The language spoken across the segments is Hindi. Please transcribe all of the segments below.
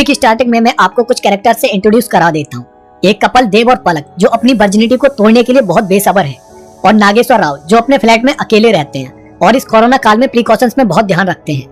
की स्टार्टिंग में मैं आपको कुछ कैरेक्टर से इंट्रोड्यूस करा देता हूँ। एक कपल देव और पलक जो अपनी वर्जिनिटी को तोड़ने के लिए बहुत बेसब्र है, और नागेश्वर राव जो अपने फ्लैट में अकेले रहते हैं और इस कोरोना काल में प्रिकॉशंस में बहुत ध्यान रखते हैं।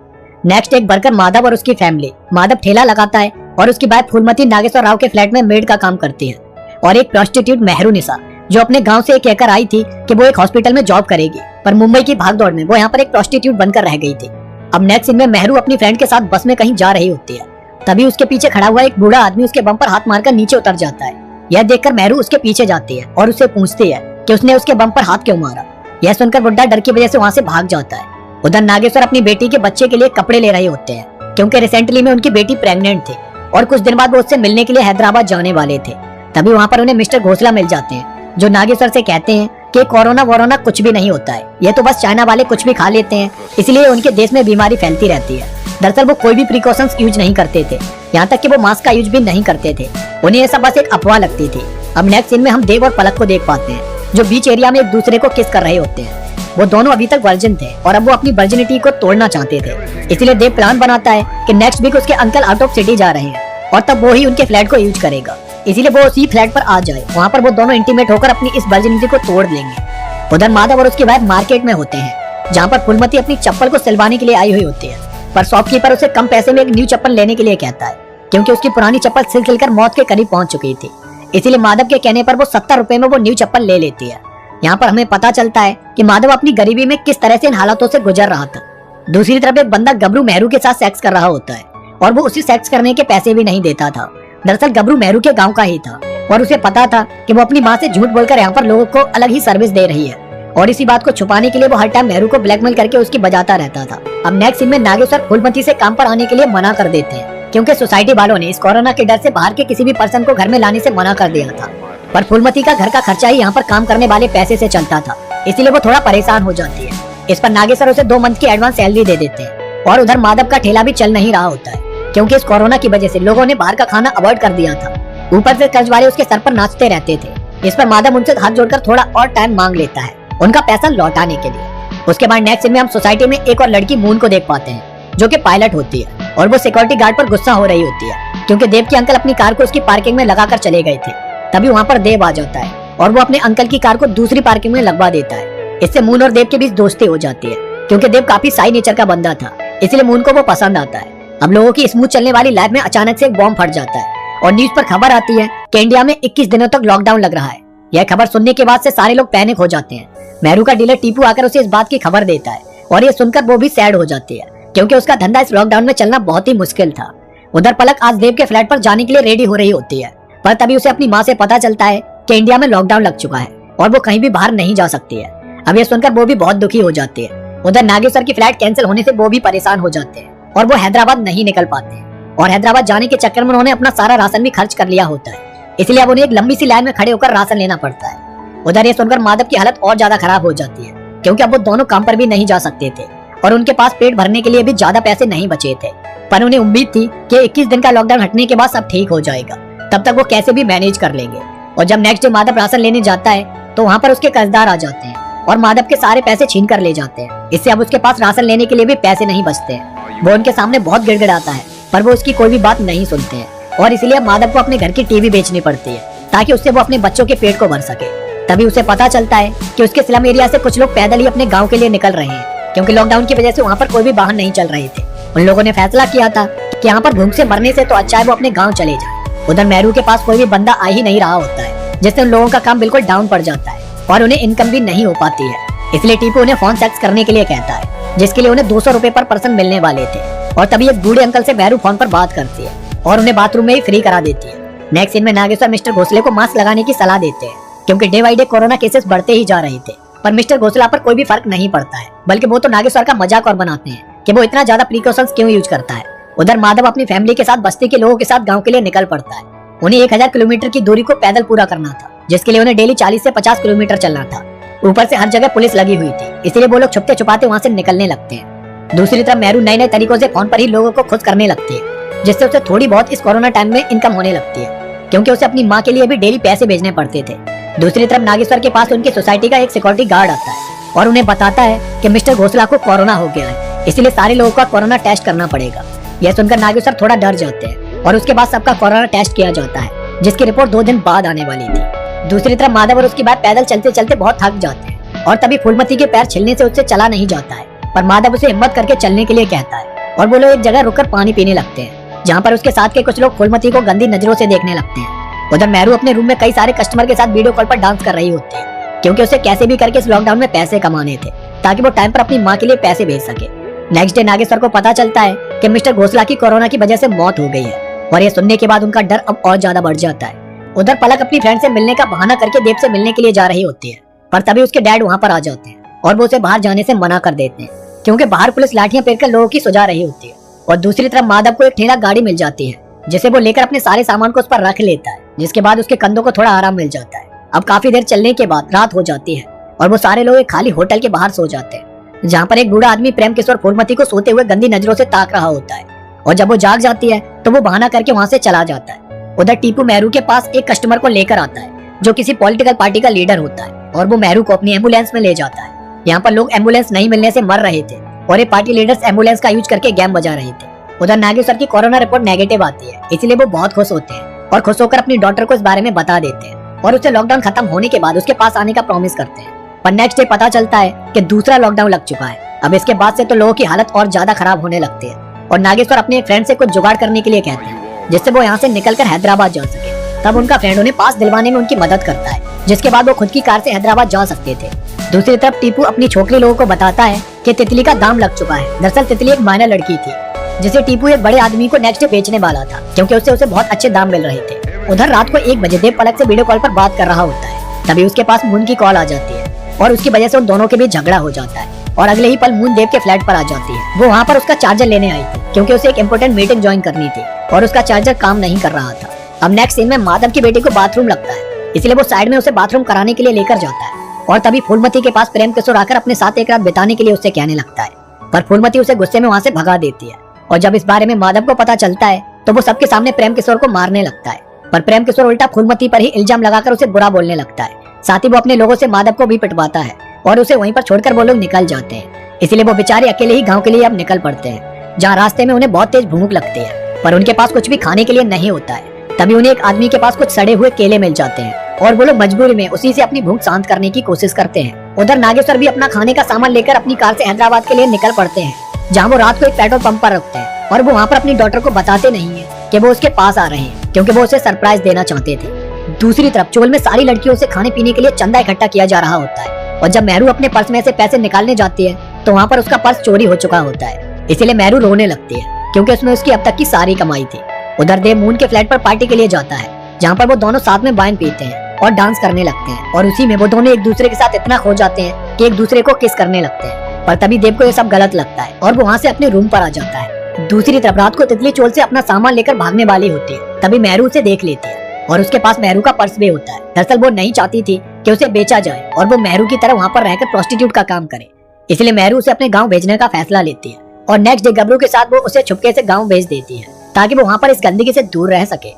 नेक्स्ट एक वर्कर माधव और उसकी फैमिली। माधव ठेला लगाता है और उसकी वाइफ फूलमती नागेश्वर राव के फ्लैट में मेड का काम करती है। और एक प्रोस्टिट्यूट मेहरुनिसा जो अपने गांव से कहकर आई थी कि वो एक हॉस्पिटल में जॉब करेगी, पर मुंबई की भागदौड़ में वो यहाँ पर एक प्रोस्टिट्यूट बनकर रह गई थी। अब नेक्स्ट सीन में मेहरू अपनी फ्रेंड के साथ बस में कहीं जा रही होती है, तभी उसके पीछे खड़ा हुआ एक बूढ़ा आदमी उसके बम पर हाथ मारकर नीचे उतर जाता है। यह देखकर मेहरू उसके पीछे जाती है और उससे पूछती है कि उसने उसके बम पर हाथ क्यों मारा। यह सुनकर बुड्ढा डर की वजह से वहाँ से भाग जाता है। उधर नागेश्वर अपनी बेटी के बच्चे के लिए कपड़े ले रहे होते हैं, क्योंकि रिसेंटली में उनकी बेटी प्रेग्नेंट थी और कुछ दिन बाद वो उससे मिलने के लिए हैदराबाद जाने वाले थे। तभी वहाँ पर उन्हें मिस्टर घोसला मिल जाते हैं जो नागेश्वर से कहते हैं कि कोरोना वोरोना कुछ भी नहीं होता है, ये तो बस चाइना वाले कुछ भी खा लेते हैं, इसलिए उनके देश में बीमारी फैलती रहती है। दरअसल वो कोई भी प्रिकॉशंस यूज नहीं करते थे, यहाँ तक कि वो मास्क का यूज भी नहीं करते थे। उन्हें ये सब बस एक अफवाह लगती थी। अब नेक्स्ट सीन में हम देव और पलक को देख पाते हैं जो बीच एरिया में एक दूसरे को किस कर रहे होते हैं। वो दोनों अभी तक वर्जिन थे और अब वो अपनी वर्जिनिटी को तोड़ना चाहते थे, इसलिए देव प्लान बनाता है कि नेक्स्ट वीक उसके अंकल आउट ऑफ सिटी जा रहे हैं और तब वो ही उनके फ्लैट को यूज करेगा, इसीलिए वो उसी फ्लैट पर आ जाए। वहाँ पर वो दोनों इंटीमेट होकर अपनी इस वर्जिनिटी को तोड़ लेंगे। उधर माधव और उसकी वाइफ मार्केट में होते हैं, जहाँ पर फूलमती अपनी चप्पल को सिलवाने के लिए आई हुई होती है, पर शॉपकीपर उसे कम पैसे में एक न्यू चप्पल लेने के लिए कहता है, क्योंकि उसकी पुरानी चप्पल सिल कर मौत के करीब पहुंच चुकी थी। इसीलिए माधव के कहने पर वो 70 रुपए में वो न्यू चप्पल ले लेती है। यहाँ पर हमें पता चलता है कि माधव अपनी गरीबी में किस तरह से इन हालातों से गुजर रहा था। दूसरी तरफ एक बंदा गबरू मेहरू के साथ सेक्स कर रहा होता है और वो उसी सेक्स करने के पैसे भी नहीं देता था। दरअसल गबरू मेहरू के गांव का ही था और उसे पता था कि वो अपनी माँ से झूठ बोलकर यहाँ पर लोगों को अलग ही सर्विस दे रही है, और इसी बात को छुपाने के लिए वो हर टाइम मेहरू को ब्लैकमेल करके उसकी बजाता रहता था। अब नेक्स्ट सीन में नागेश्वर फूलमती से काम पर आने के लिए मना कर देते हैं, क्योंकि सोसाइटी वालों ने इस कोरोना के डर से बाहर के किसी भी पर्सन को घर में लाने से मना कर दिया था। पर फूलमती का घर का खर्चा ही यहाँ पर काम करने वाले पैसे से चलता था, इसलिए वो थोड़ा परेशान हो जाती है। इस पर नागेश्वर उसे 2 मंथ की एडवांस सैलरी दे देते हैं। और उधर माधव का ठेला भी चल नहीं रहा होता है, क्योंकि इस कोरोना की वजह से लोगों ने बाहर का खाना अवॉइड कर दिया था। ऊपर से कर्ज वाले उसके सर पर नाचते रहते थे। इस पर माधव उनसे हाथ जोड़कर थोड़ा और टाइम मांग लेता है उनका पैसा लौटाने के लिए। उसके बाद नेक्स्ट सीन में हम सोसाइटी में एक और लड़की मून को देख पाते हैं, जो कि पायलट होती है, और वो सिक्योरिटी गार्ड पर गुस्सा हो रही होती है, क्योंकि देव के अंकल अपनी कार को उसकी पार्किंग में लगाकर चले गए थे। तभी वहाँ पर देव आ जाता है और वो अपने अंकल की कार को दूसरी पार्किंग में लगवा देता है। इससे मून और देव के बीच दोस्ती हो जाती है, क्योंकि देव काफी साई नेचर का बंदा था, इसलिए मून को वो पसंद आता है। अब लोगों की स्मूथ चलने वाली लाइफ में अचानक से एक बॉम्ब फट जाता है और न्यूज पर खबर आती है कि इंडिया में 21 दिनों तक लॉकडाउन लग रहा है। यह खबर सुनने के बाद से सारे लोग पैनिक हो जाते हैं। मेहरू का डीलर टीपू आकर उसे इस बात की खबर देता है और ये सुनकर वो भी सैड हो जाती है, क्योंकि उसका धंधा इस लॉकडाउन में चलना बहुत ही मुश्किल था। उधर पलक आज देव के फ्लैट पर जाने के लिए रेडी हो रही होती है, पर तभी उसे अपनी माँ से पता चलता है कि इंडिया में लॉकडाउन लग चुका है और वो कहीं भी बाहर नहीं जा सकती है। अब ये सुनकर वो भी बहुत दुखी हो जाती है। उधर नागेश्वर की फ्लाइट कैंसिल होने से वो भी परेशान हो जाते हैं और वो हैदराबाद नहीं निकल पाते हैं, और हैदराबाद जाने के चक्कर में उन्होंने अपना सारा राशन भी खर्च कर लिया होता है, इसलिए अब उन्हें एक लंबी सी लाइन में खड़े होकर राशन लेना पड़ता है। उधर ये सुनकर माधव की हालत और ज्यादा खराब हो जाती है, क्योंकि अब वो दोनों काम पर भी नहीं जा सकते थे और उनके पास पेट भरने के लिए भी ज्यादा पैसे नहीं बचे थे। पर उन्हें उम्मीद थी कि 21 दिन का लॉकडाउन हटने के बाद सब ठीक हो जाएगा, तब तक वो कैसे भी मैनेज कर लेंगे। और जब नेक्स्ट डे माधव राशन लेने जाता है तो वहाँ पर उसके कर्जदार आ जाते हैं और माधव के सारे पैसे छीन कर ले जाते हैं। इससे अब उसके पास राशन लेने के लिए भी पैसे नहीं बचते हैं। वो उनके सामने बहुत गिड़गिड़ाता है, पर वो उसकी कोई भी बात नहीं सुनते हैं, और इसलिए माधव को अपने घर की टीवी बेचनी पड़ती है ताकि उससे वो अपने बच्चों के पेट को भर सके। तभी उसे पता चलता है कि उसके स्लम एरिया से कुछ लोग पैदल ही अपने गाँव के लिए निकल रहे हैं, क्योंकि लॉकडाउन की वजह से वहाँ पर कोई भी वाहन नहीं चल रहे थे। उन लोगों ने फैसला किया था कि यहाँ पर भूख से मरने से तो अच्छा है वो अपने गाँव चले जाए। उधर मेहरू के पास कोई भी बंदा आ ही नहीं रहा होता है, जिससे उन लोगों का काम बिल्कुल डाउन पड़ जाता है और उन्हें इनकम भी नहीं हो पाती है। इसलिए टीपू उन्हें फोन सेक्स करने के लिए कहता है, जिसके लिए उन्हें 200 रुपए पर पर्सन मिलने वाले थे। और तभी एक बूढ़े अंकल से मेहरू फोन पर बात करती है और उन्हें बाथरूम में ही फ्री करा देती है। नेक्स्ट सीन में नागेश्वर मिस्टर घोसले को मास्क लगाने की सलाह देते हैं, क्योंकि day by day corona cases बढ़ते ही जा रहे थे। पर मिस्टर घोसला पर कोई भी फर्क नहीं पड़ता है, बल्कि वो तो नागेश्वर का मजाक और बनाते हैं कि वो इतना ज्यादा प्रिकॉशंस क्यों यूज करता है। उधर माधव अपनी फैमिली के साथ बस्ती के लोगों के साथ गाँव के लिए निकल पड़ता है। उन्हें 1000 किलोमीटर की दूरी को पैदल पूरा करना था, जिसके लिए उन्हें डेली 40 से 50 किलोमीटर चलना था। ऊपर से हर जगह पुलिस लगी हुई थी, इसलिए वो लोग छुपते छुपाते वहाँ से निकलने लगते हैं। दूसरी तरफ मेहरू नए नए तरीकों से फोन पर ही लोगों को खुश करने लगती है, जिससे उसे थोड़ी बहुत इस कोरोना टाइम में इनकम होने लगती है, क्योंकि उसे अपनी माँ के लिए भी डेली पैसे भेजने पड़ते थे। दूसरी तरफ नागेश्वर के पास उनकी सोसाइटी का एक सिक्योरिटी गार्ड आता है और उन्हें बताता है कि मिस्टर घोसला को कोरोना हो गया है, इसलिए सारे लोगों का कोरोना टेस्ट करना पड़ेगा। यह सुनकर नागेश्वर थोड़ा डर जाते हैं और उसके बाद सबका कोरोना टेस्ट किया जाता है, जिसकी रिपोर्ट 2 दिन बाद आने वाली थी। दूसरी तरफ माधव और उसकी बात पैदल चलते चलते बहुत थक जाते हैं और तभी फूलमती के पैर छिलने से उससे चला नहीं जाता है, पर माधव उसे हिम्मत करके चलने के लिए कहता है और वो लोग एक जगह रुककर पानी पीने लगते हैं, जहाँ पर उसके साथ के कुछ लोग फूलमती को गंदी नजरों से देखने लगते हैं। उधर मेहरू अपने रूम में कई सारे कस्टमर के साथ वीडियो कॉल पर डांस कर रही होती है, क्योंकि उसे कैसे भी करके इस लॉकडाउन में पैसे कमाने थे ताकि वो टाइम पर अपनी माँ के लिए पैसे भेज सके। नेक्स्ट डे नागेश्वर को पता चलता है कि मिस्टर घोसला की कोरोना की वजह से मौत हो गई है और ये सुनने के बाद उनका डर अब और ज्यादा बढ़ जाता है। उधर पलक अपनी फ्रेंड से मिलने का बहाना करके देव से मिलने के लिए जा रही होती है, पर तभी उसके डैड वहाँ पर आ जाते हैं और वो उसे बाहर जाने से मना कर देते हैं, क्योंकि बाहर पुलिस लाठियां फेंककर लोगों की सुझा रही होती है। और दूसरी तरफ माधव को एक ठेला गाड़ी मिल जाती है, जिसे वो लेकर अपने सारे सामान को उस पर रख लेता है, जिसके बाद उसके कंधों को थोड़ा आराम मिल जाता है। अब काफी देर चलने के बाद रात हो जाती है और वो सारे लोग एक खाली होटल के बाहर सो जाते हैं, जहाँ पर एक बूढ़ा आदमी प्रेम किशोर फूलमती को सोते हुए गंदी नजरों से ताक रहा होता है। और जब वो जाग जाती है तो वो बहाना करके वहाँ से चला जाता है। उधर टीपू मेहरू के पास एक कस्टमर को लेकर आता है, जो किसी पॉलिटिकल पार्टी का लीडर होता है, और वो मेहरू को अपनी एम्बुलेंस में ले जाता है। यहाँ पर लोग एम्बुलेंस नहीं मिलने से मर रहे थे और ये पार्टी लीडर्स एम्बुलेंस का यूज करके गेम बजा रहे थे। उधर नागेश्वर की कोरोना रिपोर्ट नेगेटिव आती है, इसलिए वो बहुत खुश होते हैं और खुश होकर अपनी डॉटर को इस बारे में बता देते हैं और उसे लॉकडाउन खत्म होने के बाद उसके पास आने का प्रॉमिस करते हैं। पर नेक्स्ट डे पता चलता है कि दूसरा लॉकडाउन लग चुका है। अब इसके बाद से तो लोगों की हालत और ज्यादा खराब होने लगती है और नागेश्वर अपने फ्रेंड से कुछ जुगाड़ करने के लिए कहते हैं, जिससे वो यहाँ से निकलकर हैदराबाद जा सके। तब उनका फ्रेंड उन्हें पास दिलवाने में उनकी मदद करता है, जिसके बाद वो खुद की कार से हैदराबाद जा सकते थे। दूसरी तरफ टीपू अपनी छोकरी लोगों को बताता है कि तितली का दाम लग चुका है। दरअसल तितली एक माइनर लड़की थी, जिसे टीपू एक बड़े आदमी को नेक्स्ट डे बेचने वाला था, क्योंकि उसे बहुत अच्छे दाम मिल रहे थे। उधर रात को 1 बजे देव पलक से वीडियो कॉल पर बात कर रहा होता है, तभी उसके पास मून की कॉल आ जाती है और उसकी वजह से उन दोनों के बीच झगड़ा हो जाता है। और अगले ही पल मून देव के फ्लैट पर आ जाती है। वो वहाँ पर उसका चार्जर लेने आई थी, क्योंकि उसे एक इम्पोर्टेंट मीटिंग ज्वाइन करनी थी और उसका चार्जर काम नहीं कर रहा था। अब नेक्स्ट सीन में माधव की बेटी को बाथरूम लगता है, इसलिए वो साइड में उसे बाथरूम कराने के लिए लेकर जाता है। और तभी फूलमती के पास प्रेम किशोर आकर अपने साथ एक रात बिताने के लिए उससे कहने लगता है, पर फूलमती उसे गुस्से में वहाँ से भगा देती है। और जब इस बारे में माधव को पता चलता है तो वो सबके सामने प्रेम किशोर को मारने लगता है, पर प्रेम किशोर उल्टा फूलमती पर ही इल्जाम लगाकर उसे बुरा बोलने लगता है। साथ ही वो अपने लोगों से माधव को भी पिटवाता है और उसे वहीं पर छोड़कर वो लोग निकल जाते हैं। इसलिए वो बेचारे अकेले ही गांव के लिए अब निकल पड़ते हैं, जहाँ रास्ते में उन्हें बहुत तेज भूख लगती है, पर उनके पास कुछ भी खाने के लिए नहीं होता है। तभी उन्हें एक आदमी के पास कुछ सड़े हुए केले मिल जाते हैं और वो लोग मजबूरी में उसी से अपनी भूख शांत करने की कोशिश करते हैं। उधर नागेश्वर भी अपना खाने का सामान लेकर अपनी कार से हैदराबाद के लिए निकल पड़ते हैं, जहाँ वो रात को एक पेट्रोल पंप पर रुकते हैं और वो वहाँ पर अपनी डॉटर को बताते नहीं है कि वो उसके पास आ रहे हैं, क्योंकि वो उसे सरप्राइज देना चाहते थे। दूसरी तरफ चोल में सारी लड़कियों से खाने पीने के लिए चंदा इकट्ठा किया जा रहा होता है और जब मेहरू अपने पर्स में से पैसे निकालने जाती है तो वहाँ पर उसका पर्स चोरी हो चुका होता है। इसीलिए मेहरू रोने लगती है, क्योंकि उसमें उसकी अब तक की सारी कमाई थी। उधर देव मून के फ्लैट पर पार्टी के लिए जाता है, जहाँ पर वो दोनों साथ में वाइन पीते हैं और डांस करने लगते हैं और उसी में वो दोनों एक दूसरे के साथ इतना खो जाते हैं कि एक दूसरे को किस करने लगते हैं। पर तभी देव को ये सब गलत लगता है और वो वहाँ से अपने रूम पर आ जाता है। दूसरी तरफ रात को तितली चोल से अपना सामान लेकर भागने वाली होती है, तभी मेहरू उसे देख लेती है और उसके पास मेहरू का पर्स भी होता है। दरअसल वो नहीं चाहती थी कि उसे बेचा जाए और वो मेहरू की तरह वहाँ पर रहकर प्रोस्टिट्यूट का काम करे, इसलिए मेहरू उसे अपने गाँव भेजने का फैसला लेती है। और नेक्स्ट डे गबरू के साथ वो उसे छुपके से गाँव भेज देती है, ताकि वो वहाँ पर इस गंदगी से दूर रह सके।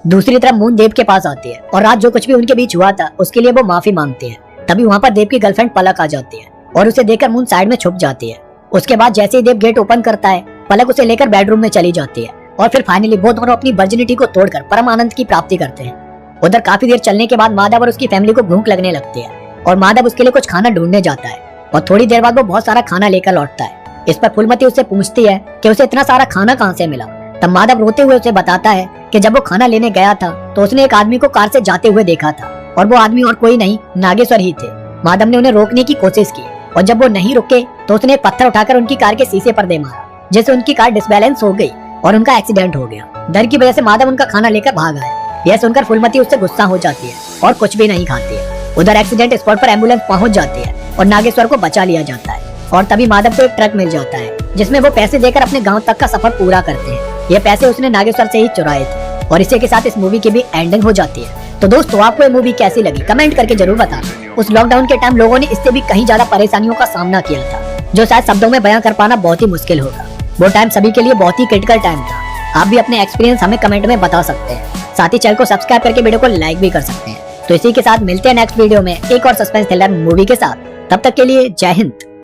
दूसरी तरफ मून देव के पास आती है और रात जो कुछ भी उनके बीच हुआ था उसके लिए वो माफी मांगती है। तभी वहाँ पर देव की गर्लफ्रेंड पलक आ जाती है और उसे देखकर मून साइड में छुप जाती है। उसके बाद जैसे ही देव गेट ओपन करता है, पलक उसे लेकर बेडरूम में चली जाती है और फिर फाइनली वो दोनों अपनी वर्जिनिटी को तोड़कर परम आनंद की प्राप्ति करते हैं। उधर काफी देर चलने के बाद माधव और उसकी फैमिली को भूख लगने लगती है और माधव उसके लिए कुछ खाना ढूंढने जाता है और थोड़ी देर बाद वो बहुत सारा खाना लेकर लौटता है। इस पर फूलमती उससे पूछती है कि उसे इतना सारा खाना कहाँ से मिला। तब माधव रोते हुए उसे बताता है कि जब वो खाना लेने गया था तो उसने एक आदमी को कार से जाते हुए देखा था और वो आदमी और कोई नहीं नागेश्वर ही थे। माधव ने उन्हें रोकने की कोशिश की और जब वो नहीं रुके तो उसने एक पत्थर उठाकर उनकी कार के शीशे पर दे मारा, जिससे उनकी कार डिसबैलेंस हो गई और उनका एक्सीडेंट हो गया। डर की वजह से माधव उनका खाना लेकर भाग आया। यह सुनकर फूलमती उससे गुस्सा हो जाती है और कुछ भी नहीं खाती है। उधर एक्सीडेंट स्पॉट पर एम्बुलेंस पहुंच जाती है और नागेश्वर को बचा लिया जाता है और तभी माधव को एक ट्रक मिल जाता है, जिसमें वो पैसे देकर अपने गांव तक का सफर पूरा करते हैं। ये पैसे उसने नागेश्वर से ही चुराए थे और इसी के साथ इस मूवी की भी एंडिंग हो जाती है। तो दोस्तों, आपको ये मूवी कैसी लगी कमेंट करके जरूर बताना। उस लॉकडाउन के टाइम लोगों ने इससे भी कहीं ज्यादा परेशानियों का सामना किया था, जो शायद शब्दों में बयां कर पाना बहुत ही मुश्किल होगा। वो टाइम सभी के लिए बहुत ही क्रिटिकल टाइम था। आप भी अपने एक्सपीरियंस हमें कमेंट में बता सकते हैं। साथ ही चैनल को सब्सक्राइब करके वीडियो को लाइक भी कर सकते हैं। तो इसी के साथ मिलते हैं नेक्स्ट वीडियो में एक और सस्पेंस थ्रिलर मूवी के साथ। तब तक के लिए जय हिंद।